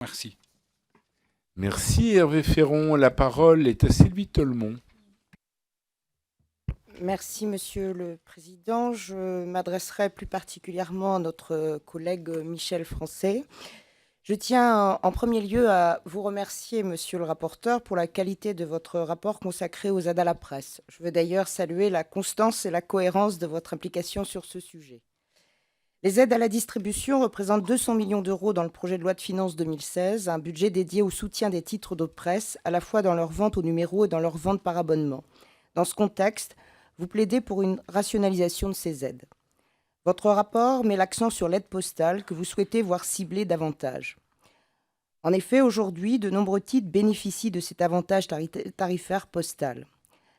Merci. Merci Hervé Féron. La parole est à Sylvie Tolmont. Merci, Monsieur le Président. Je m'adresserai plus particulièrement à notre collègue Michel Français. Je tiens en premier lieu à vous remercier, Monsieur le rapporteur, pour la qualité de votre rapport consacré aux aides à la presse. Je veux d'ailleurs saluer la constance et la cohérence de votre implication sur ce sujet. Les aides à la distribution représentent 200 millions d'euros dans le projet de loi de finances 2016, un budget dédié au soutien des titres de presse, à la fois dans leur vente au numéro et dans leur vente par abonnement. Dans ce contexte, vous plaidez pour une rationalisation de ces aides. Votre rapport met l'accent sur l'aide postale que vous souhaitez voir ciblée davantage. En effet, aujourd'hui, de nombreux titres bénéficient de cet avantage tarifaire postal.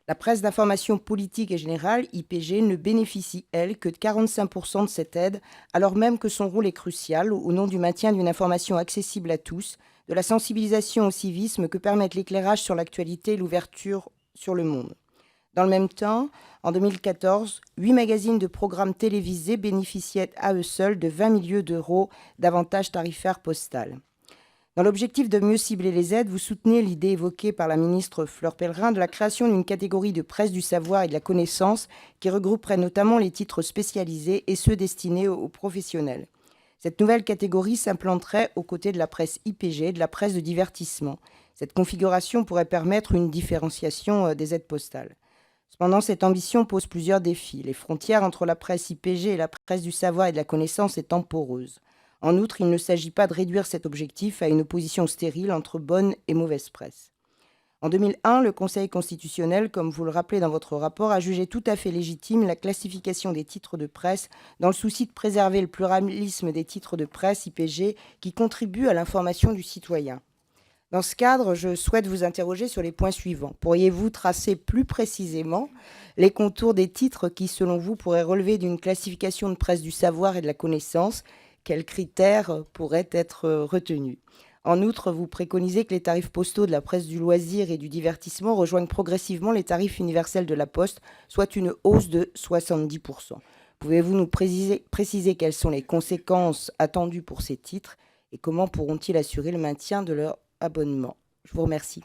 La presse d'information politique et générale, IPG, ne bénéficie, elle, que de 45% de cette aide, alors même que son rôle est crucial au nom du maintien d'une information accessible à tous, de la sensibilisation au civisme que permettent l'éclairage sur l'actualité et l'ouverture sur le monde. Dans le même temps, en 2014, 8 magazines de programmes télévisés bénéficiaient à eux seuls de 20 millions d'euros d'avantages tarifaires postales. Dans l'objectif de mieux cibler les aides, vous soutenez l'idée évoquée par la ministre Fleur Pellerin de la création d'une catégorie de presse du savoir et de la connaissance qui regrouperait notamment les titres spécialisés et ceux destinés aux professionnels. Cette nouvelle catégorie s'implanterait aux côtés de la presse IPG et de la presse de divertissement. Cette configuration pourrait permettre une différenciation des aides postales. Cependant, cette ambition pose plusieurs défis, les frontières entre la presse IPG et la presse du savoir et de la connaissance étant poreuses. En outre, il ne s'agit pas de réduire cet objectif à une opposition stérile entre bonne et mauvaise presse. En 2001, le Conseil constitutionnel, comme vous le rappelez dans votre rapport, a jugé tout à fait légitime la classification des titres de presse dans le souci de préserver le pluralisme des titres de presse IPG qui contribuent à l'information du citoyen. Dans ce cadre, je souhaite vous interroger sur les points suivants. Pourriez-vous tracer plus précisément les contours des titres qui, selon vous, pourraient relever d'une classification de presse du savoir et de la connaissance ? Quels critères pourraient être retenus ? En outre, vous préconisez que les tarifs postaux de la presse du loisir et du divertissement rejoignent progressivement les tarifs universels de la Poste, soit une hausse de 70%. Pouvez-vous nous préciser quelles sont les conséquences attendues pour ces titres et comment pourront-ils assurer le maintien de leur abonnement ? Je vous remercie.